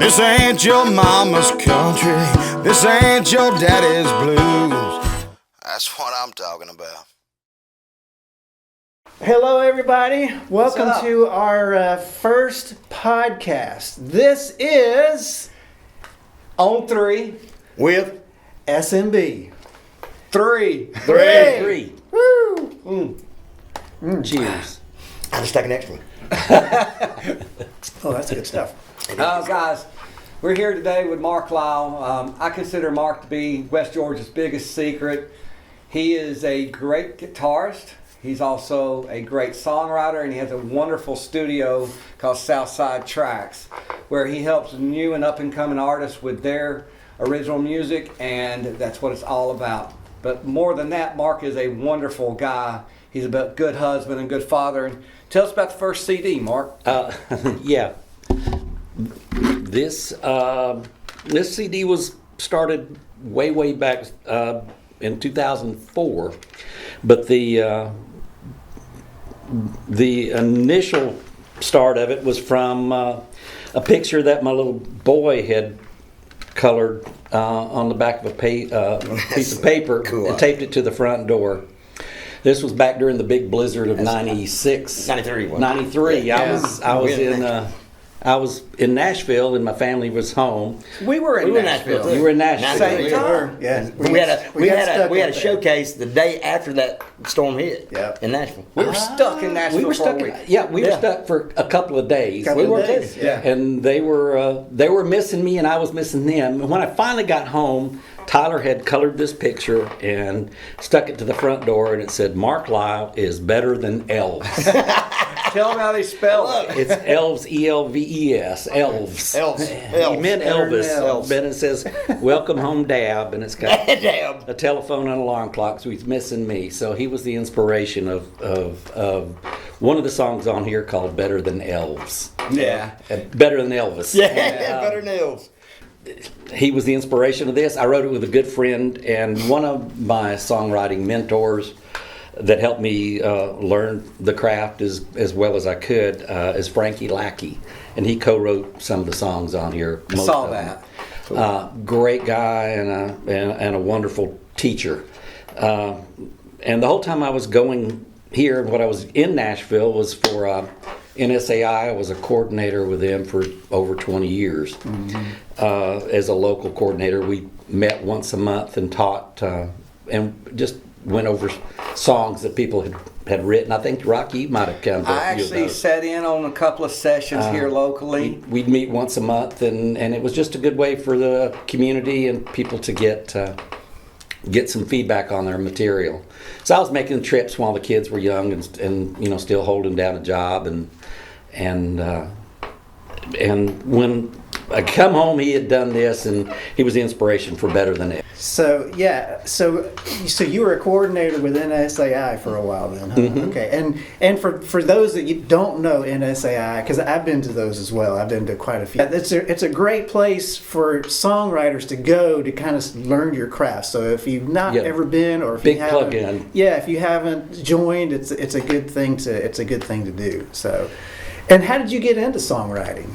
This ain't your mama's country. This ain't your daddy's blues. That's what I'm talking about. Hello, everybody. Welcome to our first podcast. This is On three. With SNB. Three. Woo! Cheers. I'll just take an extra one. Oh, that's good stuff. Guys, we're here today with Mark Lyle. I consider Mark to be West Georgia's biggest secret. He is a great guitarist. He's also a great songwriter, and he has a wonderful studio called Southside Tracks, where he helps new and up-and-coming artists with their original music, and that's what it's all about. But more than that, Mark is a wonderful guy. He's a good husband and good father. And tell us about the first CD, Mark. Yeah. This CD was started way back in 2004, but the initial start of it was from a picture that my little boy had colored on the back of a piece of paper and taped it to the front door. This was back during the big blizzard of 96. 93. Yeah. I was in Nashville and my family was home. We were in Nashville. You were in Nashville. Same time. Yeah. We had a showcase the day after that storm hit. Yeah. In Nashville. We were stuck in Nashville We were stuck. for a week. We were stuck for a couple of days. Couple We were of days, yeah. and they were missing me, and I was missing them. And when I finally got home, Tyler had colored this picture and stuck it to the front door, and it said, "Mark Lyle is better than elves." Tell them how they spell it. It's elves, ELVES, elves. Elves. He meant Elvis. Elves. But it says, "Welcome home, Dab," and it's got Dab. a telephone and alarm clock, so he's missing me. So he was the inspiration of one of the songs on here called "Better Than Elves." Yeah. Better than Elvis. Yeah, better than elves. He was the inspiration of this. I wrote it with a good friend and one of my songwriting mentors that helped me learn the craft as well as I could is Frankie Lackey, and he co-wrote some of the songs on here. I saw that. Great guy and a wonderful teacher. And the whole time I was going here, when I was in Nashville, was for NSAI. I was a coordinator with them for over 20 years. As a local coordinator, we met once a month and taught and just went over songs that people had written. I think, Rocky, you might have come to I a few of actually those. sat in on a couple of sessions here locally. We'd meet once a month, and it was just a good way for the community and people to get some feedback on their material. So I was making trips while the kids were young and still holding down a job, and when I come home, he had done this, and he was the inspiration for Better Than It. So you were a coordinator with NSAI for a while then, huh? Mm-hmm. Okay, and for those that you don't know NSAI, because I've been to those as well. I've been to quite a few. It's a great place for songwriters to go to kind of learn your craft. So if you've not ever been, or if Big you haven't, plug-in. if you haven't joined, it's a good thing to do. So, and how did you get into songwriting?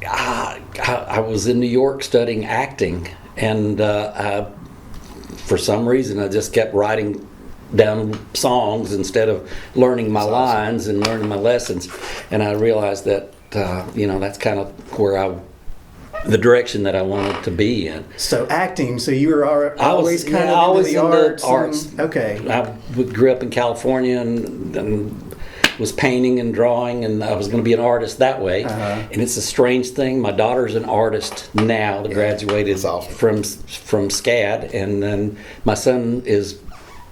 I was in New York studying acting, and for some reason I just kept writing down songs instead of learning my lines and learning my lessons, and I realized that that's kind of where the direction that I wanted to be in. So acting. So you were always kind of into the arts. Okay. I grew up in California and was painting and drawing, and I was going to be an artist that way. And it's a strange thing. My daughter's an artist now that graduated from SCAD, and then my son is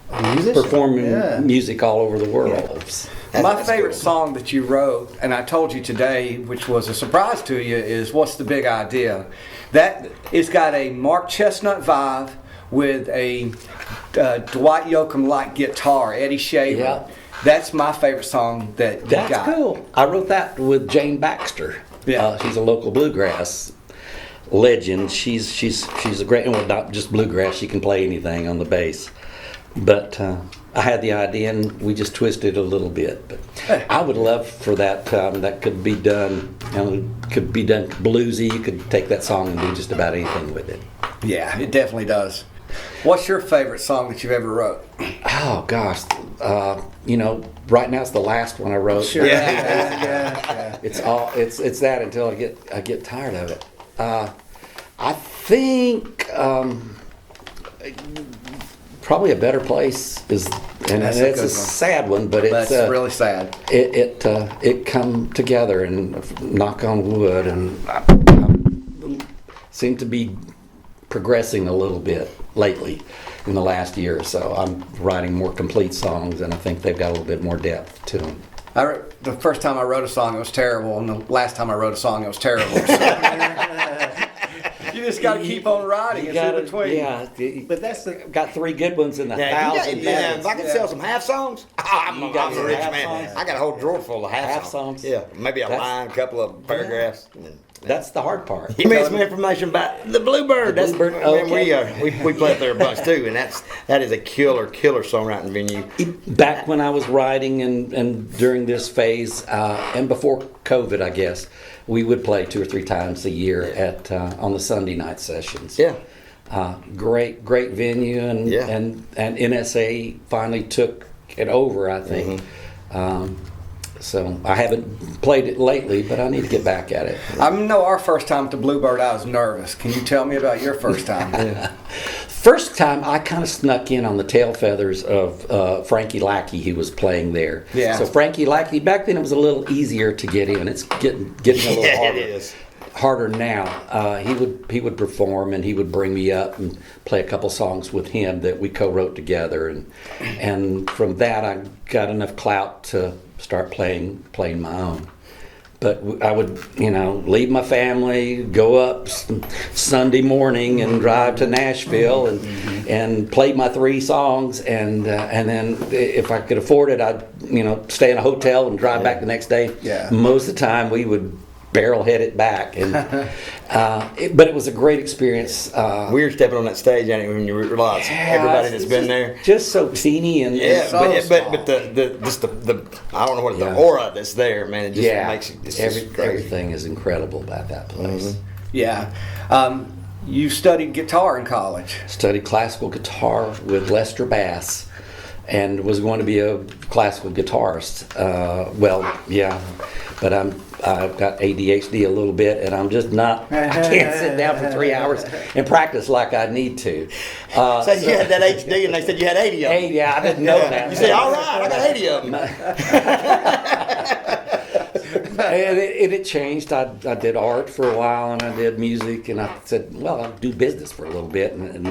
performing music all over the world. My favorite song that you wrote, and I told you today, which was a surprise to you, is "What's the Big Idea?" That it's got a Mark Chestnut vibe with a Dwight Yoakam-like guitar, Eddie Shaver. Yeah. That's my favorite song that you got. That's cool. I wrote that with Jane Baxter. Yeah. She's a local bluegrass legend. She's a great, well, not just bluegrass. She can play anything on the bass. But I had the idea, and we just twisted it a little bit. But I would love for that. That could be done. Could be done bluesy. You could take that song and do just about anything with it. Yeah, it definitely does. What's your favorite song that you've ever wrote? Oh gosh, right now it's the last one I wrote. Sure. Yeah. It's that until I get tired of it. I think probably A Better Place is, and That's a it's good a one. sad one, but it's That's really sad. it come together, and knock on wood, and I seem to be progressing a little bit lately in the last year or so. I'm writing more complete songs, and I think they've got a little bit more depth to them. The first time I wrote a song, it was terrible, and the last time I wrote a song, it was terrible. You just got to keep on writing. It's in between. Yeah, But that's got 3 good ones in the Yeah, thousand. if I could sell some half songs, I'm a got some rich half man. songs? I got a whole drawer full of half Half songs. songs? Yeah, maybe a That's- line, a couple of paragraphs. That's the hard part. Give me some information about the Bluebird. The Bluebird, We play up there a bunch too, and that is a killer songwriting venue. Back when I was writing and during this phase, and before COVID, I guess, we would play 2 or 3 times a year at on the Sunday night sessions. Yeah. Great venue, and Yeah. and NSA finally took it over, I think. So I haven't played it lately, but I need to get back at it. I know our first time at the Bluebird, I was nervous. Can you tell me about your first time? First time, I kind of snuck in on the tail feathers of Frankie Lackey, who was playing there. Yeah. So Frankie Lackey, back then it was a little easier to get in. It's getting a little Yeah, harder. it is. Harder now. He would perform, and he would bring me up and play a couple songs with him that we co-wrote together, and from that I got enough clout to start playing my own. But I would, leave my family, go up Sunday morning and drive to Nashville and play my 3 songs, and then if I could afford it, I'd stay in a hotel and drive back the next day. Yeah. Most of the time we would barrel head it back, and but it was a great experience. Weird stepping on that stage, ain't it, when you realize everybody that's been there. Just so teeny and Yeah, so but the I don't know what the aura that's there, man. It just makes it. It's just great. everything is incredible about that place. Yeah. You studied guitar in college. Studied classical guitar with Lester Bass, and was going to be a classical guitarist. But I've got ADHD a little bit, and I'm just not. I can't sit down for 3 hours and practice like I need to. So you had that HD, and they said you had 80 of them. Hey, yeah, I didn't know that. You said, all right, I got 80 of them. And it changed. I did art for a while, and I did music, and I said, well, I'll do business for a little bit, and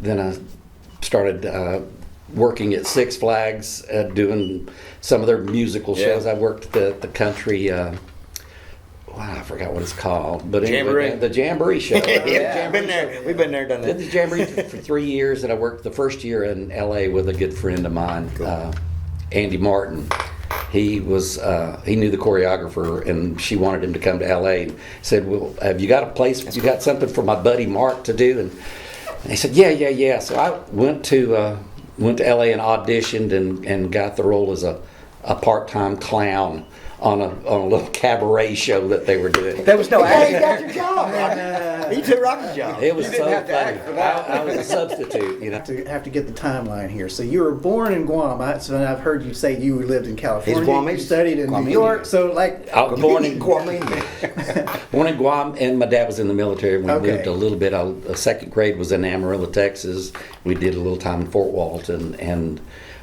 then I started working at Six Flags, doing some of their musical shows. I worked at the country. I forgot what it's called, but anyway, Jamboree. the Jamboree show. Yeah, been there. We've been there, done Did that. the Jamboree for 3 years, and I worked the first year in L.A. with a good friend of mine, Andy Martin. He was he knew the choreographer, and she wanted him to come to L.A. and said, "Well, have you got a place? You got something for my buddy Mark to do?" And he said, "Yeah." So I went to L.A. and auditioned and got the role as a part-time clown on a little cabaret show that they were doing. There was no Hey, you acting. got your job, Rocky. You took Rocky's job. It was You didn't so have to funny. act for that. I was a substitute, to have to get the timeline here. So you were born in Guam. So I've heard you say you lived in California. He's Guamese. You studied in Guamese. New York. So like, I was born in Guam. Born in Guam, and my dad was in the military. We Okay. moved a little bit. Second grade was in Amarillo, Texas. We did a little time in Fort Walton,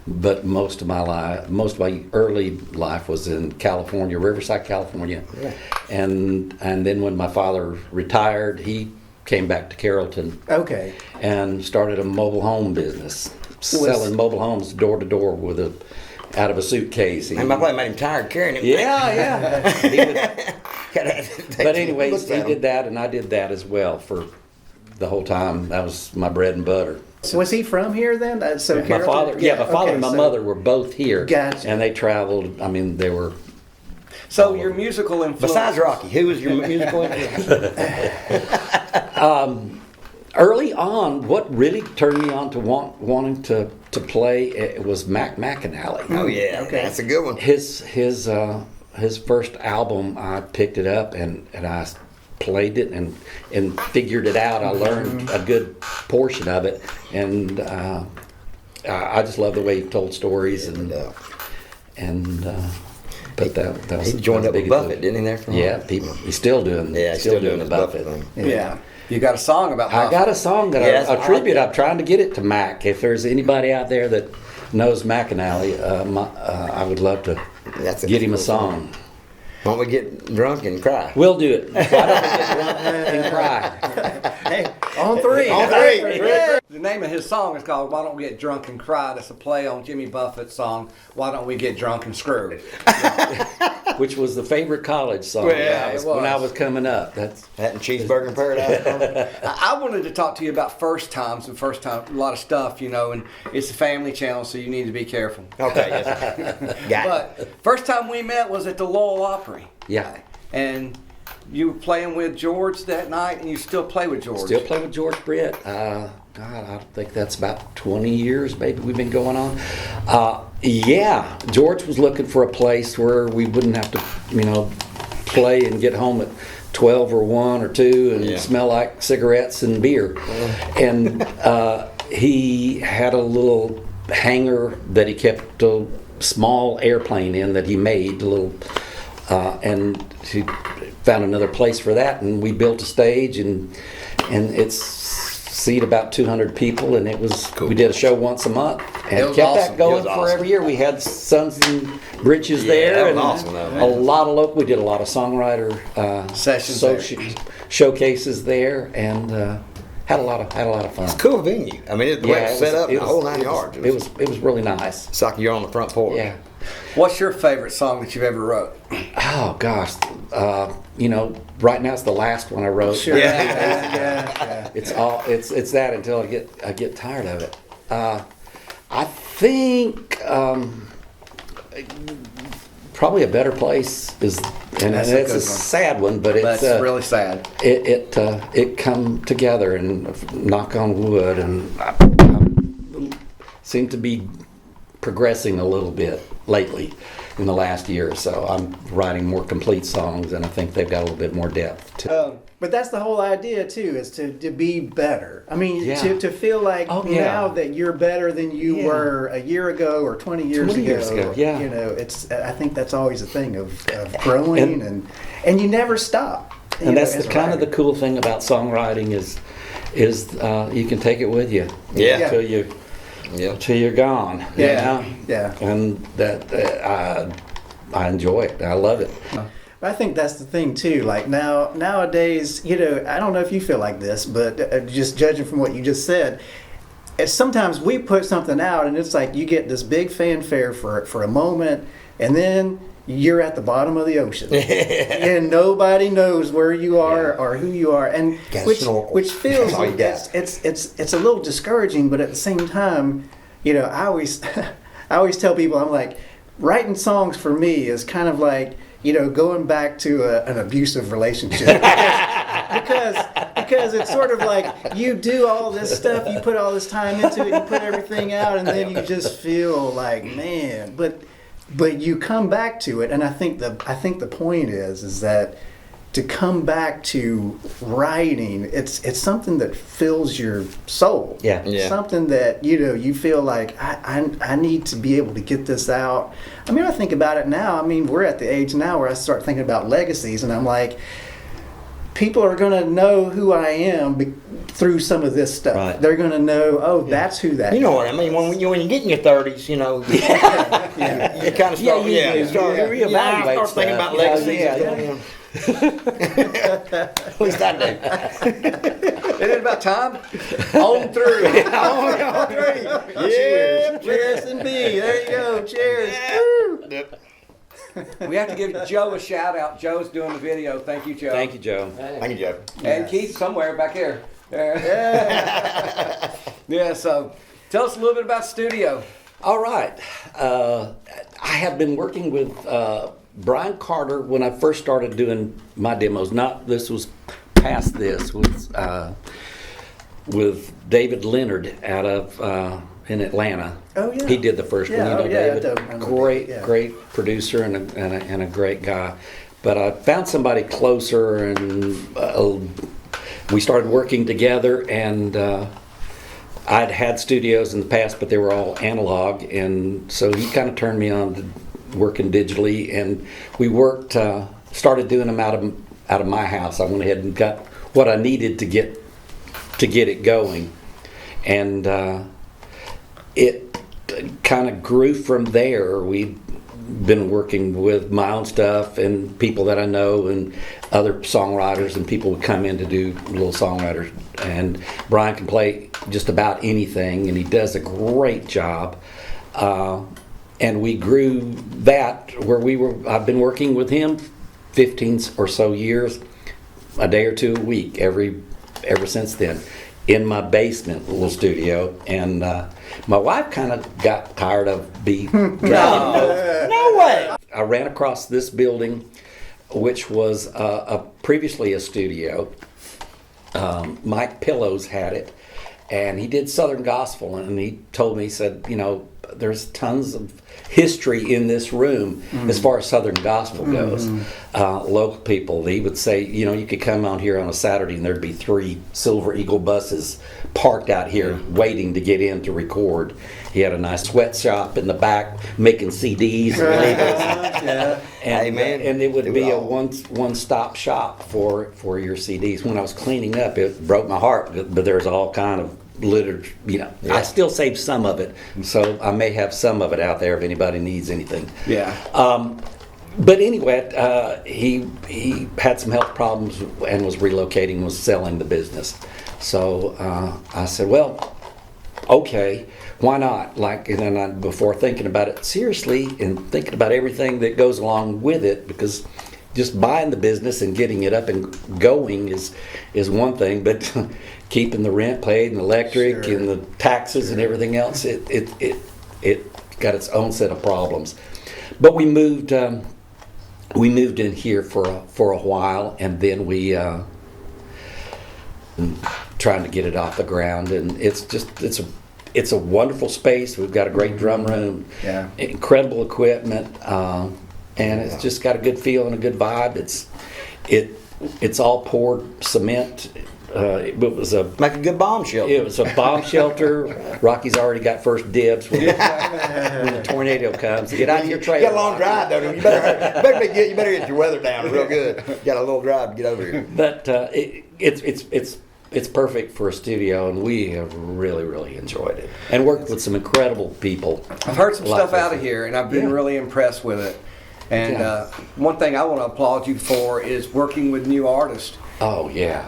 but most of my early life was in California, Riverside, California. Yeah. And then when my father retired, he came back to Carrollton okay. and started a mobile home business, selling mobile homes door to door out of a suitcase. And my play made him tired carrying him. Yeah. He would, but anyways, he Look did that, and I did that as well for the whole time. That was my bread and butter. So was he from here then? So My Carrollton? father, my father okay, and my so- mother were both here, Gotcha. and they traveled. I mean, they were. So your musical influence. Besides Rocky, who was your musical influence? early on, what really turned me on to wanting to play it was Mac McAnally. Oh yeah, Okay. that's a good one. His first album, I picked it up and I played it and figured it out. I learned a good portion of it, and I just love the way he told stories but that was He joined that up was with big Buffett, thing. didn't he? There for a Yeah, while? he's still doing. Yeah, he's still doing the his Buffett thing. Yeah. You got a song about I got a song that Yes, a I tribute. like I'm trying to get it to Mac. If there's anybody out there that knows McAnally, I would love to get him a song. Why don't we get drunk and cry? We'll do it. Why don't we get drunk and cry? Hey, on three. On three. The name of his song is called "Why Don't We Get Drunk and Cry." That's a play on Jimmy Buffett's song "Why Don't We Get Drunk and Screw." Which was the favorite college song Well, yeah, it when I was. was coming up. That's That and Cheeseburger in Paradise. I wanted to talk to you about first times and a lot of stuff, and it's a family channel, so you need to be careful. Okay, yes. Got it. But first time we met was at the Lowell Opry. yeah. And you were playing with George that night, and you still play with George. Still play with George Britt. God, I think that's about 20 years maybe we've been going on. Yeah, George was looking for a place where we wouldn't have to, play and get home at 12 or 1 or 2 and Yeah. smell like cigarettes and beer. And he had a little hangar that he kept a small airplane in that he made, and he found another place for that, and we built a stage, and it's seat about 200 people, and we did a show once a month, and It was kept awesome. that going It was for awesome. every year. We had Sons and Britches there, that was and awesome, though. a lot of local. We did a lot of songwriter Sessions showcases there, and had a lot of fun. Cool venue. I mean, the way it's set up, the whole 9 yards. It was really nice. It's like you're on the front porch. Yeah. What's your favorite song that you've ever wrote? Oh gosh, right now it's the last one I wrote. Sure. Yeah. It's that until I get tired of it. I think probably A Better Place is, and That's a it's good a one. sad one, but it's That's really sad. it come together, and knock on wood, and I seem to be progressing a little bit lately in the last year or so. I'm writing more complete songs, and I think they've got a little bit more depth to But that's the whole idea too, is to be better. I mean, Yeah. to feel like Oh, yeah. now that you're better than you Yeah. were a year ago or 20 years 20 ago. years ago, yeah. It's. I think that's always a thing of growing and you never stop. And that's as the a kind of the writer. cool thing about songwriting is you can take it with you Yeah. till you're gone. you Yeah. know? Yeah. And that I enjoy it. I love it. I think that's the thing too. Like nowadays, I don't know if you feel like this, but just judging from what you just said, sometimes we put something out and it's like you get this big fanfare for a moment, and then you're at the bottom of the ocean, and nobody knows where you are or who you are, and Gotta which snorkel. feels That's all you got. it's a little discouraging, but at the same time, I always I always tell people, I'm like, writing songs for me is kind of like going back to an abusive relationship because it's sort of like you do all this stuff, you put all this time into it, you put everything out, and then you just feel like, man, but you come back to it, and I think the point is that to come back to writing, it's something that fills your soul. Yeah. Yeah. Something that you feel like I need to be able to get this out. I mean, I think about it now. I mean, we're at the age now where I start thinking about legacies, and I'm like, people are going to know who I am through some of this stuff. Right. They're going to know, that's who that. You know what I mean? When you get in your 30s, you kind of start. you reevaluate start thinking stuff. about legacies. Yeah. At least I do. Isn't it about time? On through. Cheers. Cheers, SNB. There you go. Cheers. Woo. We have to give Joe a shout out. Joe's doing the video. Thank you, Joe. Thank you, Joe. Thank you, Joe. And Keith somewhere back here. Yeah, so tell us a little bit about studio. All right. I have been working with Brian Carter when I first started doing my demos. This was past this. with David Leonard out of in Atlanta. Oh, yeah. He did the first one. Yeah, You know oh, yeah, David, I know great, David, yeah. great producer and a great guy. But I found somebody closer, and we started working together. And I'd had studios in the past, but they were all analog, and so he kind of turned me on to working digitally. And we worked, started doing them out of my house. I went ahead and got what I needed to get it going, and it kind of grew from there. We've been working with my own stuff and people that I know and other songwriters, and people would come in to do little songwriters. And Brian can play just about anything, and he does a great job. And we grew that where I've been working with him 15 or so years, a day or two a week, ever since then, in my basement little studio. And my wife kind of got tired of being No way. I ran across this building, which was previously a studio. Mike Pillows had it, and he did Southern Gospel, and he told me, he said, there's tons of history in this room as far as Southern Gospel goes. Local people, he would say, you could come out here on a Saturday and there'd be 3 Silver Eagle buses parked out here waiting to get in to record. He had a nice sweatshop in the back making CDs. Yeah. And it would be a one-stop shop for your CDs. When I was cleaning up, it broke my heart, but there's all kind of literature, I still save some of it, so I may have some of it out there if anybody needs anything. Yeah. But anyway, he had some health problems and was relocating, was selling the business. So I said, well, okay, why not? And then before thinking about it seriously and thinking about everything that goes along with it, because just buying the business and getting it up and going is one thing, but keeping the rent paid and electric and the taxes and everything else, it got its own set of problems. But we moved in here for a while, and then we trying to get it off the ground, and it's a wonderful space. We've got a great drum room, incredible equipment, and it's just got a good feel and a good vibe. It's all poured cement. It was Like a good bomb shelter. It was a bomb shelter. Rocky's already got first dibs when the tornado comes. Get out of your trailer. You got a long drive, though. You better get your weather down real good. You got a little drive to get over here. But it's perfect for a studio, and we have really, really enjoyed it and worked with some incredible people. I've heard some like stuff out this. of here, and I've been really impressed with it. And one thing I want to applaud you for is working with new artists. Oh yeah.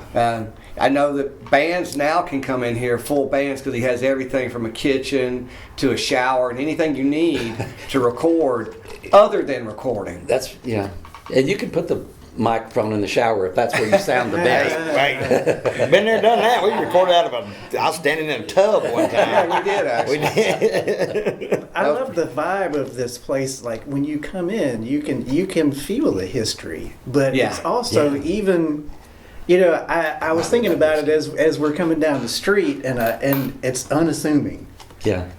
I know that bands now can come in here, full bands, because he has everything from a kitchen to a shower and anything you need to record other than recording. And you can put the microphone in the shower if that's where you sound the best. Right. Been there, done that. We recorded out of I was standing in a tub one time. Yeah, we did actually. We did. I love the vibe of this place. Like when you come in, you can feel the history, but it's also even. I was thinking about it as we're coming down the street, and it's unassuming. Yeah.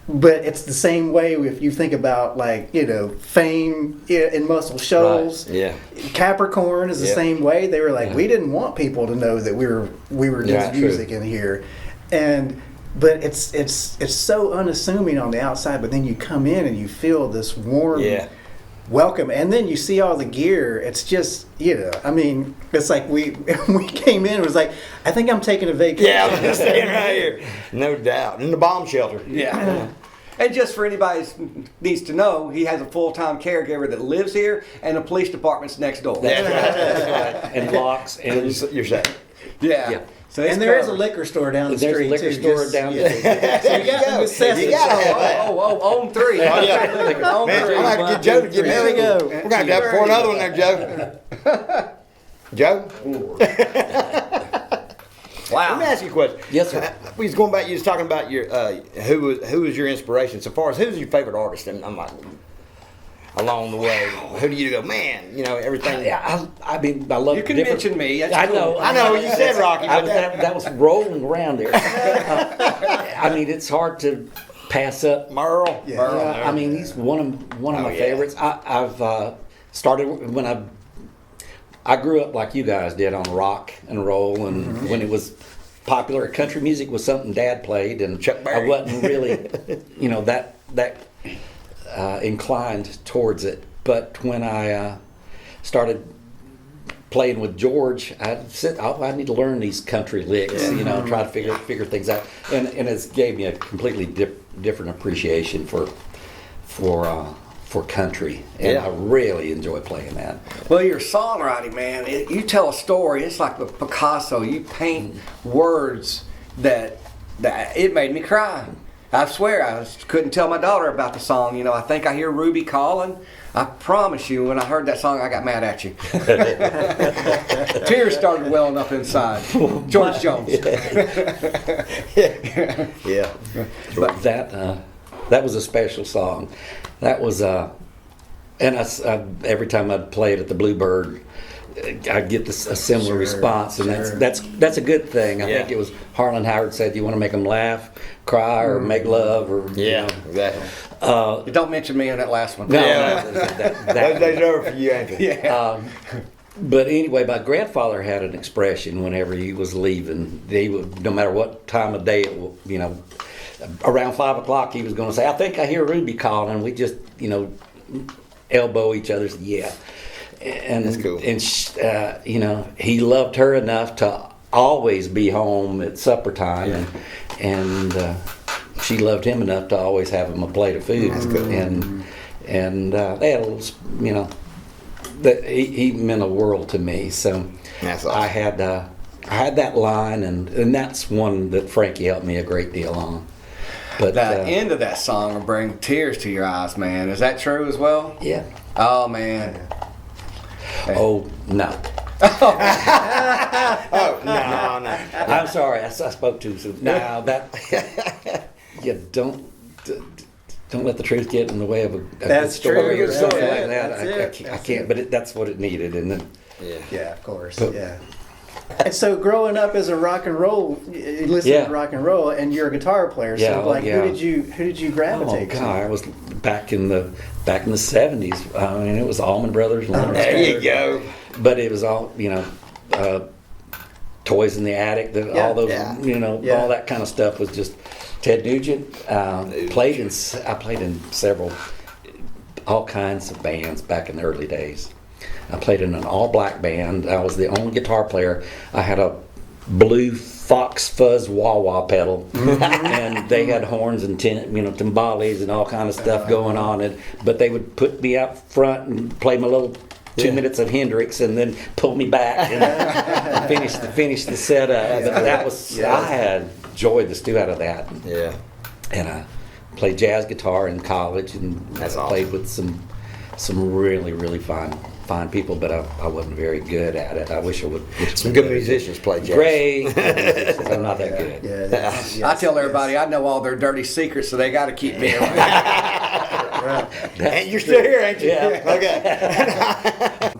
But it's the same way if you think about Fame in Muscle Shoals. Right. Yeah. Capricorn is the same way. They were like, we didn't want people to know that we were doing music in here, but it's so unassuming on the outside. But then you come in and you feel this warm. Welcome, and then you see all the gear. It's just, it's like we came in. It was like, I think I'm taking a vacation. Yeah, I'm just staying right here, no doubt, in the bomb shelter. Yeah. And just for anybody who needs to know, he has a full-time caregiver that lives here, and the police department's next door. That's right. And locks and You're saying. Yeah. So And there is a liquor store down the there's street a liquor too. store down there. So you got the necessities. You gotta have that. on 3. Oh, yeah. On Man, 3. I'm gonna have to get Joe to get me. There we go. We're gonna have to pour another one there, Joe. Joe? Wow. Let me ask you a question. Yes, sir. We was going back. You was talking about your who was your inspiration. So far as who's your favorite artist, and I'm like, along the way? Who do you go, man? You know, everything. I mean, I love. You can different- mention me. That's I cool. know. I know you said Rocky, I but was, that was rolling around there. I mean, it's hard to pass up Merle. Yeah. Merle. I mean, he's one of my yeah. favorites. I've started when I grew up like you guys did on rock and roll, and when it was popular, country music was something Dad played, and Chuck I Berry. wasn't really, that inclined towards it. But when I started playing with George, I said, I need to learn these country licks, try to figure things out, and it's gave me a completely different appreciation for country, and Yeah. I really enjoy playing that. Well, your songwriting, man, you tell a story. It's like with Picasso. You paint words that it made me cry. I swear, I couldn't tell my daughter about the song. You know, I think I hear Ruby calling. I promise you, when I heard that song, I got mad at you. Tears started welling up inside. George Jones. Yeah. But that was a special song. That was and every time I'd play it at the Bluebird, I'd get a similar response, and that's a good thing. I think it was Harlan Howard said, "You want to make them laugh, cry, or make love, or Exactly. You don't mention me in that last one. No, Yeah. that- Those over for you, ain't they? Yeah. But anyway, my grandfather had an expression whenever he was leaving. He would, no matter what time of day, around 5 o'clock, he was going to say, "I think I hear Ruby calling," and we just, elbow each other's and That's cool. And he loved her enough to always be home at supper time, and she loved him enough to always have him a plate of food. That's good. And they had a little, that he meant a world to me. So That's awesome. I had that line, and that's one that Frankie helped me a great deal on. But The end of that song will bring tears to your eyes, man. Is that true as well? yeah. Oh, man. Oh no. Oh, no. I'm sorry. I spoke too soon. No, that you don't let the truth get in the way of a good That's story true. or something Yeah, like that. that's it. I can't. But that's what it needed, and then Yeah, of course. Yeah. And so, growing up as a rock and roll, you listened Yeah. to rock and roll, and you're a guitar player. So, Yeah, who did you oh gravitate god, to? I was back in the '70s. I mean, it was Allman Brothers, Leonard There Skinner. you go. But it was all Toys in the Attic. All those, Yeah. all that kind of stuff was just Ted Nugent. I played in several, all kinds of bands back in the early days. I played in an all-black band. I was the only guitar player. I had a blue Fox Fuzz wah-wah pedal, and they had horns and timbales and all kind of stuff going on. But they would put me out front and play my little 2 minutes of Hendrix, and then pull me back and finish the setup. But that was I had enjoyed the stew out of that. Yeah. And I played jazz guitar in college, and That's played awesome. with some really, really fine people, but I wasn't very good at it. I wish I would. Some good musicians play jazz. Great. I'm not that good. Yeah, that's- I tell everybody I know all their dirty secrets, so they got to keep me around. And you're still here, ain't you? Yeah. Okay.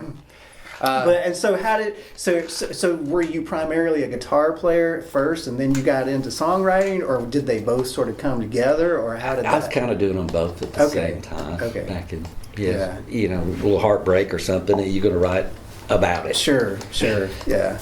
So were you primarily a guitar player first, and then you got into songwriting, or did they both sort of come together, or how did I was that? kind of doing them both at the Okay. same time. Okay. Back in, Yeah. a little heartbreak or something, and you're going to write about it. Sure, yeah.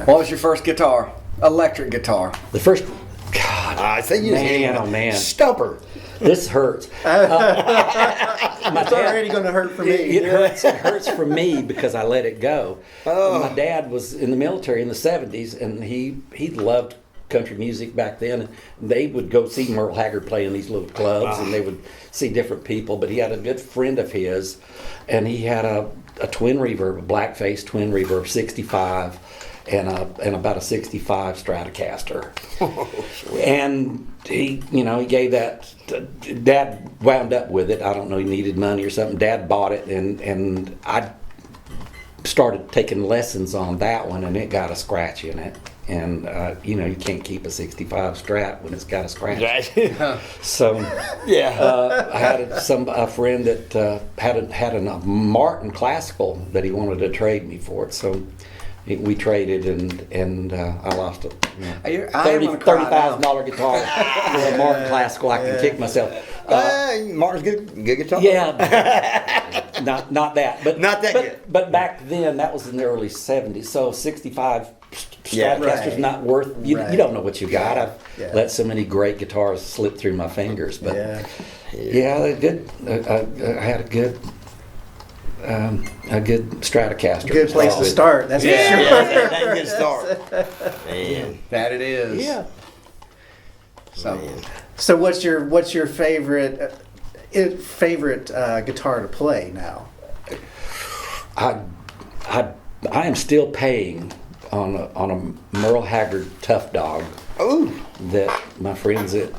What was your first guitar? Electric guitar. The first, God, I think you Man, oh, man. Stumper. this hurts. It's already going to hurt for me. It hurts for me because I let it go. Oh. My dad was in the military in the 70s, and he loved country music back then. They would go see Merle Haggard play in these little clubs, and they would see different people. But he had a good friend of his, and he had a twin reverb, a black-faced twin reverb, 65, and about a 65 Stratocaster. And he gave that. Dad wound up with it. I don't know, he needed money or something. Dad bought it, and I started taking lessons on that one, and it got a scratch in it. and you can't keep a 65 Strat when it's got a scratch. Right. So Yeah. I had a friend that had a Martin Classical that he wanted to trade me for it. So we traded, and I lost a $30,000 guitar for a Martin Classical. I can kick myself. Martin's good guitar. Yeah, not that, but Not that good. But back then, that was in the early '70s. So 65 Yeah. Stratocaster's Right. not worth. You Right. don't know what you got. I've Yeah. let so many great guitars slip through my fingers, but Yeah. yeah, I had a good Stratocaster. Good place to start. That's for sure. Yeah, that's a good start. Man. That it is. Yeah. So, So what's your favorite guitar to play now? I am still paying on a Merle Haggard Tough Dog Ooh. that my friends at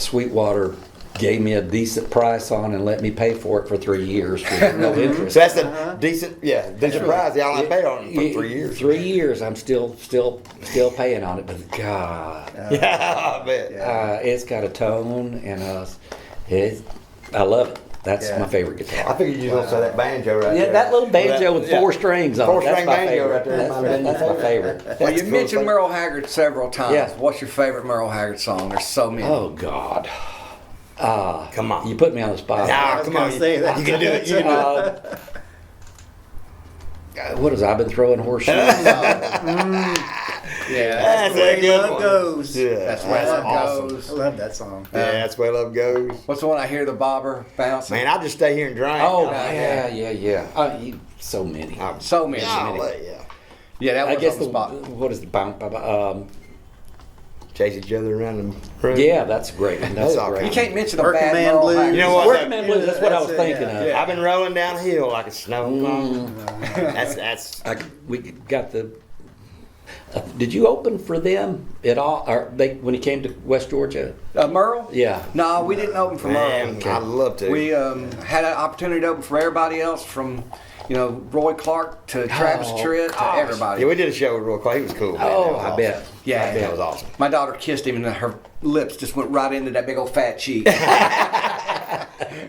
Sweetwater gave me a decent price on and let me pay for it for 3 years with no interest. So that's a decent price. Y'all have paid on it for 3 years. 3 years, I'm still paying on it, but God, Yeah, I bet. it's got a tone and I love it. That's Yeah. my favorite I guitar. figured you was gonna say that banjo right Yeah, there. that little banjo with Yeah. 4 strings on it. That's Four-string my banjo favorite. right there. That's my favorite. well, That's you cool. mentioned Merle Haggard several times. Yeah. What's your favorite Merle Haggard song? There's so many. Oh God. Come on. You put me on the spot. Nah, was come gonna on. say that. You can do it. You can do it. What is I've been throwing horseshoes? Yeah, That's Way a good Love one. Goes. Yeah, that's where love awesome. goes. I love that song. Yeah, that's where love goes. What's the one I hear the bobber bouncing? Man, I just stay here and drink. Oh yeah. yeah. So many. So many. Yeah. Yeah, that I was guess on the spot. what is the bounce? Chase each other around the room. Yeah, that's a great. One. That's all a great. You one. can't mention a Working bad Man Merle Blues. Haggard You know song. what? Workman Blues. That's what I was That's it, thinking yeah. of. Yeah. I've been rolling downhill like a snow cone. That's We got the. Did you open for them at all? Or when he came to West Georgia? Merle? Yeah. No, we didn't open for man. Merle. I'd love to. We had an opportunity to open for everybody else, from Roy Clark to Travis Tritt to Gosh. everybody. Yeah, we did a show with Roy Clark. He was cool. Man. Oh, That was I awesome. bet. Yeah, That was awesome. My daughter kissed him, and her lips just went right into that big old fat cheek.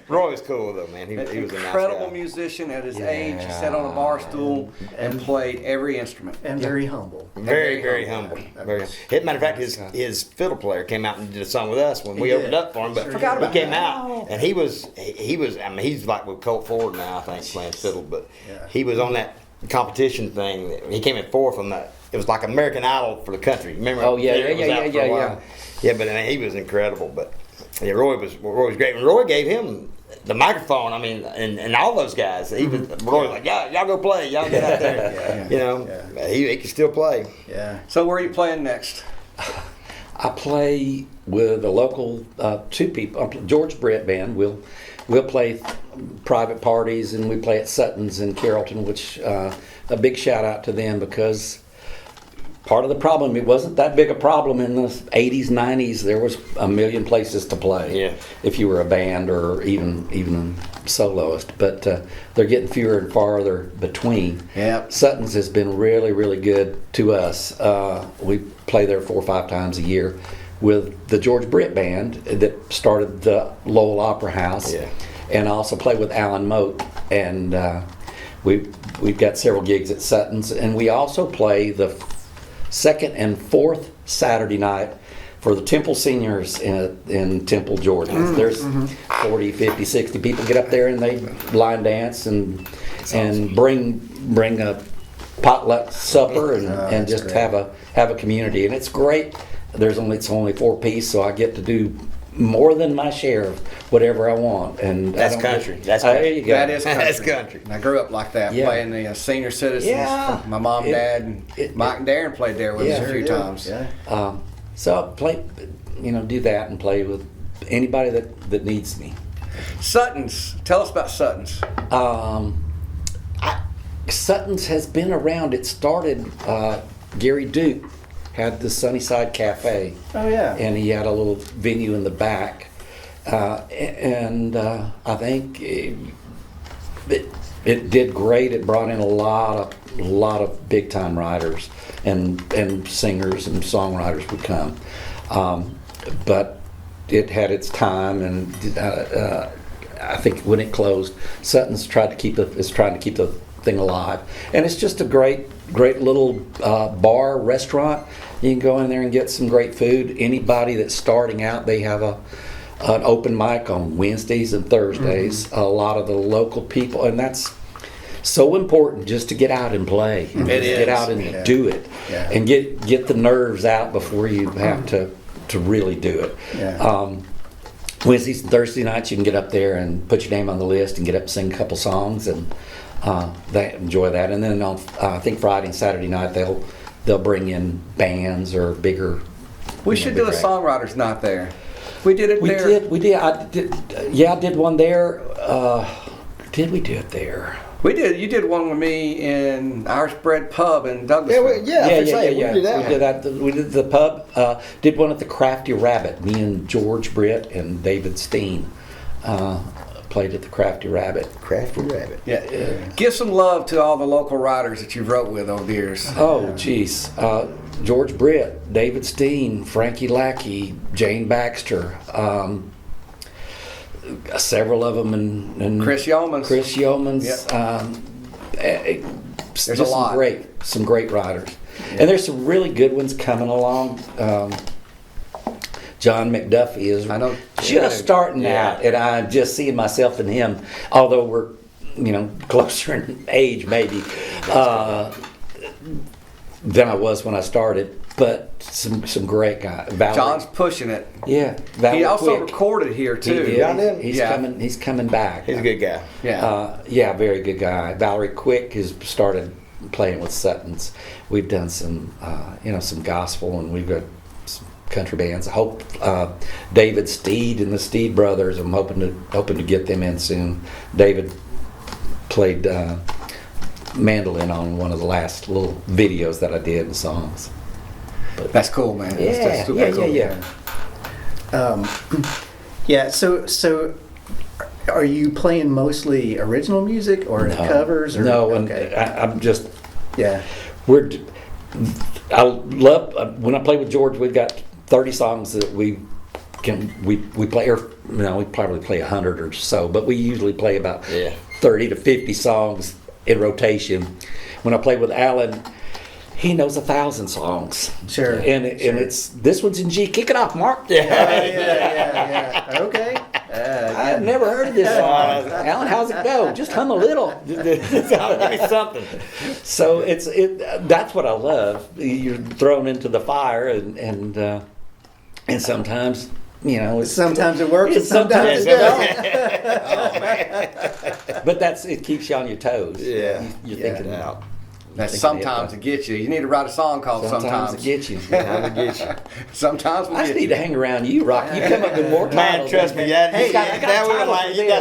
Roy was cool though, man. He was a nice Incredible guy. musician at his age. He sat on a bar stool and played every instrument. And very humble. Very, very humble. Very. Matter of fact, his fiddle player came out and did a song with us when we did. opened up for him. But Forgot he about came that. out and he was. I mean, he's like with Colt Ford now, I think, playing fiddle. But Yeah. he was on that competition thing. He came in fourth on that. It was like American Idol for the country. Remember? Oh, yeah, It was yeah, out yeah, for a yeah, while. Yeah, but I mean, he was incredible. But yeah, Roy was great. And Roy gave him the microphone. I mean, and all those guys. He was Roy was like, y'all go play. Y'all get out there. He could still play. Yeah. So where are you playing next? I play with a local 2 people, George Brett band. We'll play private parties, and we play at Sutton's in Carrollton, which a big shout out to them, because part of the problem, it wasn't that big a problem in the 80s, 90s. There was a million places to play. Yeah. If you were a band or even a soloist, but they're getting fewer and farther between. Yep. Sutton's has been really, really good to us. We play there 4 or 5 times a year with the George Britt band that started the Lowell Opera House. Yeah. And I also play with Alan Moat, and we've got several gigs at Sutton's, and we also play the second and fourth Saturday night for the Temple seniors in Temple, Georgia. There's 40, 50, 60 people get up there, and they line dance and bring a potluck supper and just great. have a community, and it's great. It's only 4-piece, so I get to do more than my share of whatever I want, and That's I don't country. get- That's there country. you go. That is country. That's country. And I grew up like that, Yeah. playing the senior citizens. Yeah. My mom, dad, and Mike and Darren played there with us Yeah. a few times. Yeah. So I play, do that and play with anybody that needs me. Sutton's. Tell us about Sutton's. Sutton's has been around. It started, Gary Duke had the Sunnyside Cafe, Oh yeah. and he had a little venue in the back. I think it did great. It brought in a lot of big time writers and singers and songwriters would come. But it had its time, and I think when it closed, Sutton's is trying to keep the thing alive. And it's just a great little bar restaurant. You can go in there and get some great food. Anybody that's starting out, they have an open mic on Wednesdays and Thursdays. A lot of the local people, and that's so important, just to get out and play. Get out and do it, and get the nerves out before you have to really do it. Wednesdays and Thursday nights, you can get up there and put your name on the list and get up and sing a couple songs, and they enjoy that. And then on I think Friday and Saturday night they'll bring in bands or bigger. We should do a songwriters night there. We did it there. We did. I did one there. Did we do it there? We did. You did one with me in Irish Bread Pub in Douglas. We did that. We did the pub. Did one at the Crafty Rabbit. Me and George Britt and David Steen played at the Crafty Rabbit. Crafty Rabbit. Yeah. Give some love to all the local writers that you've wrote with over the years. Oh, geez. George Britt, David Steen, Frankie Lackey, Jane Baxter, several of them, and Chris Yeomans. Yep. There's a lot. Some great writers, and there's some really good ones coming along. John McDuffie is just starting out, and I'm just seeing myself in him. Although we're, closer in age maybe than I was when I started. But some great guy. Valerie. John's pushing it. Yeah. Valerie he also recorded here too. He's coming back. He's a good guy. Yeah. Very good guy. Valerie Quick has started playing with Sutton's. We've done some some gospel, and we've got some country bands. I hope David Steed and the Steed Brothers. I'm hoping to get them in soon. David played mandolin on one of the last little videos that I did and songs. But that's cool, man. Yeah, yeah. So are you playing mostly original music or covers? Or, no, okay. I'm just I love when I play with George. We've got 30 songs that we play, or we probably play 100 or so, but we usually play about 30 to 50 songs in rotation. When I play with Alan, he knows 1,000 songs. Sure. And it's this one's in G. Kick it off, Mark. Yeah. Okay. I've never heard of this song. Alan, how's it go? Just hum a little. Give me something. So that's what I love. You're thrown into the fire, and sometimes sometimes it works, and sometimes it don't. Oh man! But it keeps you on your toes. Yeah, you're thinking out. That's sometimes it gets you. You need to write a song called Sometimes. It gets you. Sometimes we I just need to hang around you, Rocky. You come up with more titles. Man, trust me, that's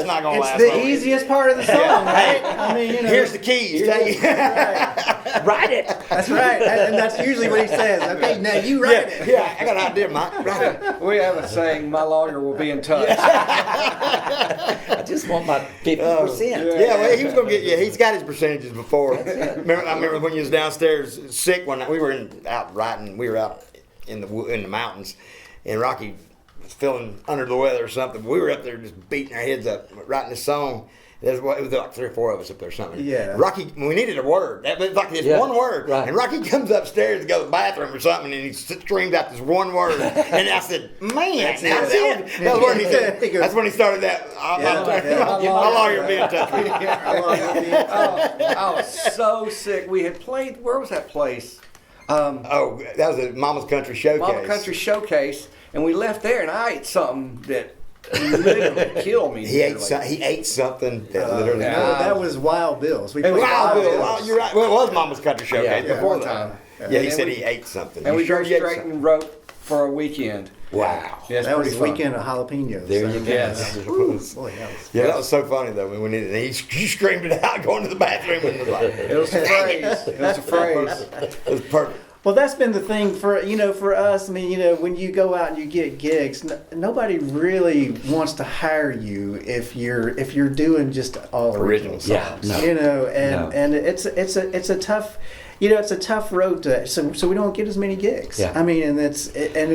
not gonna last. It's the easiest part of the song, right? I mean, here's the keys. Write it. That's right, and that's usually what he says. Okay, now you write it. Yeah, I got an idea, Mike. Write it. We have a saying, my lawyer will be in touch. I just want my 50%. Well, he was gonna get you. He's got his percentages before. I remember when you was downstairs sick one night. We were out riding. We were out in the mountains, and Rocky was feeling under the weather or something. We were up there just beating our heads up, writing this song. It was like 3 or 4 of us up there or something. Yeah. Rocky, we needed a word. It was like this one word. Right. And Rocky comes upstairs to go to the bathroom or something, and he screams out this one word. And I said, man, that's it. That was when he said, that's when he started that. My lawyer will be in touch with you. I was so sick. We had played, where was that place? That was a Mama's Country Showcase. Mama Country Showcase. And we left there, and I ate something that literally killed me. He ate something that literally. That was Wild Bill's. Wild Bill. You're right. Well, it was Mama's Country Showcase before time. Yeah, he said he ate something. And we drove straight and wrote for a weekend. Wow. Yeah, that was a weekend of jalapenos. There you go. Yes. That was so funny though. When he screamed it out, going to the bathroom. It was like, it was a phrase. It was a phrase. It was perfect. Well, that's been the thing for us. I mean, when you go out and you get gigs, nobody really wants to hire you if you're doing just all original songs. Yeah, no. And it's a tough. It's a tough road to, so we don't get as many gigs. Yeah. I mean, and it's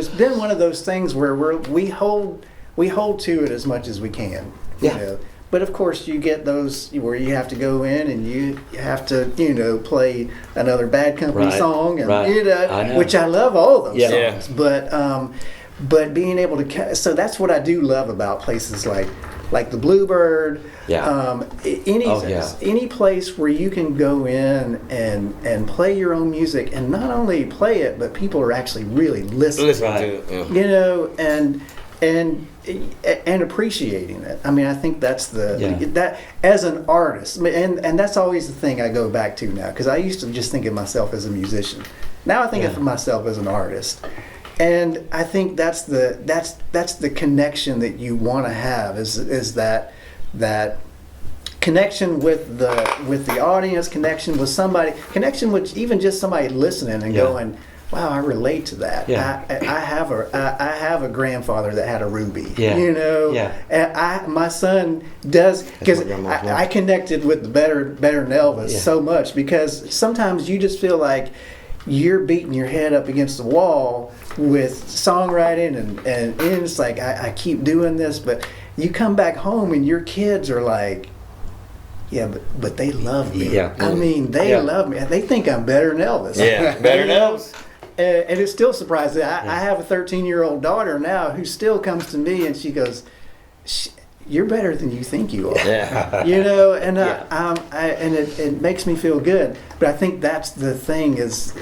been one of those things where we hold to it as much as we can. Yeah. But of course, you get those where you have to go in and you have to, play another Bad Company Right, song, and right. I know. which I love all those Yeah. songs. But being able to, so that's what I do love about places like the Bluebird. Yeah. Any place where you can go in and play your own music, and not only play it, but people are actually really listening. Listen Right. to it. And appreciating it. I mean, I think that's Yeah. that as an artist, and that's always the thing I go back to now, because I used to just think of myself as a musician. Now I think of myself as an artist, and I think that's the connection that you want to have is that connection with the audience, connection with somebody, connection with even just somebody listening and going, wow, I relate to that. Yeah. I have a grandfather that had a Ruby. Yeah. Yeah. And my son does, because I connected with the better than Elvis so much, because sometimes you just feel like you're beating your head up against the wall with songwriting, and it's like I keep doing this, but you come back home and your kids are like, yeah, but they love me. Yeah. I mean, they love me. They think I'm better than Elvis. Yeah, better than Elvis. And it's still surprising. I have a 13-year-old daughter now who still comes to me and she goes, "You're better than you think you are." Yeah. And it makes me feel good. But I think that's the thing is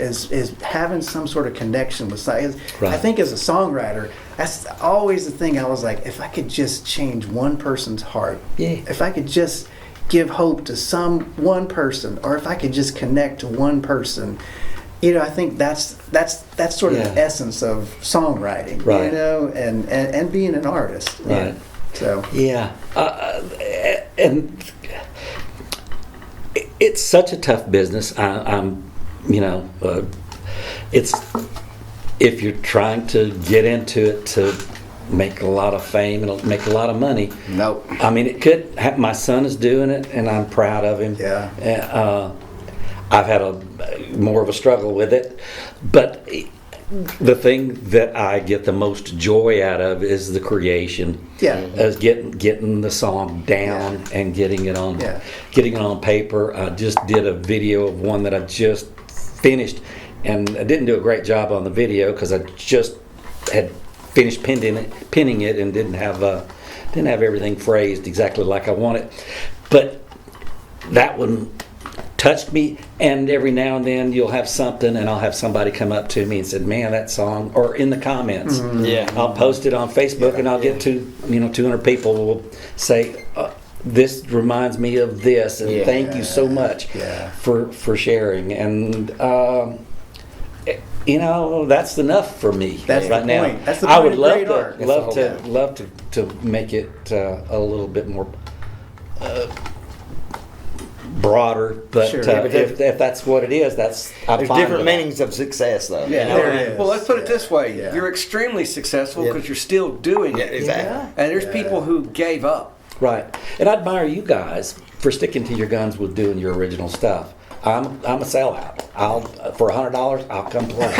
having some sort of connection with science. Right. I think as a songwriter, that's always the thing. I was like, if I could just change one person's heart, if I could just give hope to one person, or if I could just connect to one person, I think that's sort of the essence of songwriting, Right. and being an artist. Right. So and it's such a tough business. It's if you're trying to get into it to make a lot of fame and make a lot of money. Nope. I mean, it could. My son is doing it, and I'm proud of him. Yeah. I've had more of a struggle with it, but the thing that I get the most joy out of is the creation. Yeah. As getting the song down and getting it on paper. I just did a video of one that I just finished, and I didn't do a great job on the video because I just had finished pinning it and didn't have everything phrased exactly like I wanted. But that one touched me, and every now and then you'll have something, and I'll have somebody come up to me and said, "Man, that song," or in the comments. Yeah. I'll post it on Facebook, and I'll get 200 people will say, "This reminds me of this," and thank you so much for sharing. And that's enough for me. That's right the now. point. That's the I point would of love great art. love to make it a little bit more broader, but Sure. if that's what it is, I'm There's fine different with that. meanings of success, though. Yeah, you know? there it is. Well, let's put it this way: Yeah. you're extremely successful because you're still doing it. Exactly. And there's people who gave up. Right, and I admire you guys for sticking to your guns with doing your original stuff. I'm a sellout. For $100, I'll come play.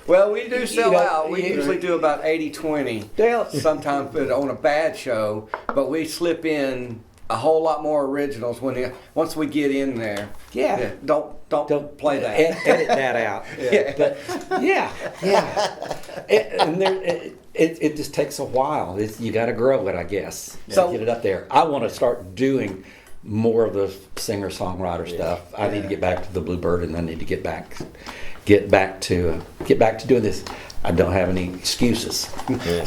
Well, we do sell out. We you- usually do about 80-20. Yeah. Sometimes on a bad show, but we slip in a whole lot more originals once we get in there. Yeah. Don't play that. Edit that out. But it just takes a while. You got to grow it, I guess. So- Get it up there. I want to start doing more of the singer-songwriter stuff. I need to get back to the Bluebird, and I need to get back to doing this. I don't have any excuses.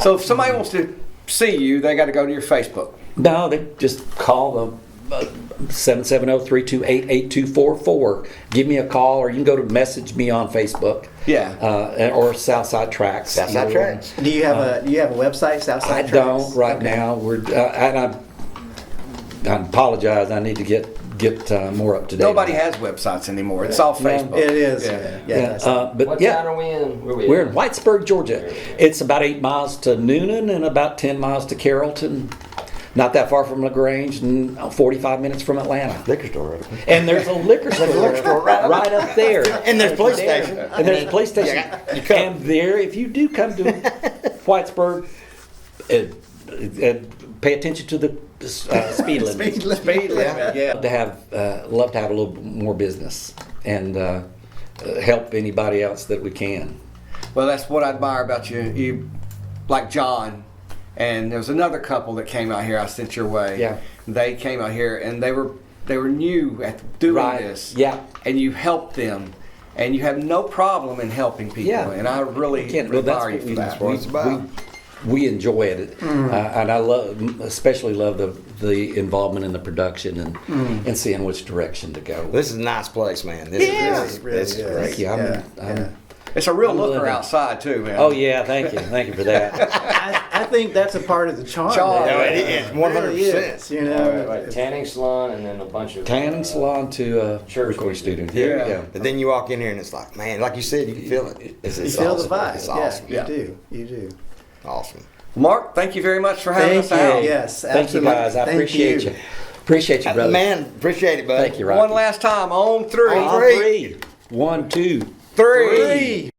So if somebody wants to see you, they got to go to your Facebook. No, they just call the 770-328-8244. Give me a call, or you can go to message me on Facebook. Yeah. Or Southside Tracks. Southside Tracks. Do you have a website, Southside I Tracks? don't right now. We're and I apologize. I need to get get more up to date. Nobody on that. has websites anymore. It's all Facebook. It is. Yeah. But What yeah, town are we in? Where we we're at? in Whitesburg, Georgia. It's about 8 miles to Noonan and about 10 miles to Carrollton. Not that far from LaGrange and 45 minutes from Atlanta. Liquor store. Right? And there's a liquor store right up there. And there's a police station. And there's a police station. And there, if you do come to Whitesburg, pay attention to the speed limit. Speed limit. Yeah. Love to have a little more business and help anybody else that we can. Well, that's what I admire about you. You, like John, and there was another couple that came out here. I sent your way. Yeah. They came out here, and they were new at doing Right. this. Yeah. And you helped them, and you have no problem in helping people. Yeah. And I really Well, that's admire you for that. what it's about. We enjoy it, and I especially love the involvement in the production and seeing which direction to go. This is a nice place, man. This is really this is is. great. Thank you. I'm It's a real I'm looker living. outside too, man. Oh yeah, thank you for that. I think that's a part of the charm. Charm. there. No, it is, It really 100%. is, you know. Like tanning salon and then a bunch of Tanning salon to Church recording studio. Yeah. But then you walk in here and it's like, man, like you said, you can feel it. It's You feel awesome. the vibe. It's awesome. Yeah, you do. You do. Awesome. Mark, thank you very much for having Thank us you. out. Yes, Thank you absolutely. guys. I Thank appreciate you. Appreciate you, brother. Man, appreciate it, bud. Thank you, Rocky. One last time on three. On On three. three. 1, 2, Three.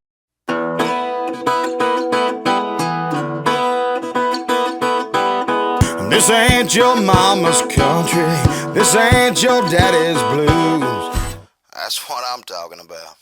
This ain't your mama's country. This ain't your daddy's blues. That's what I'm talking about.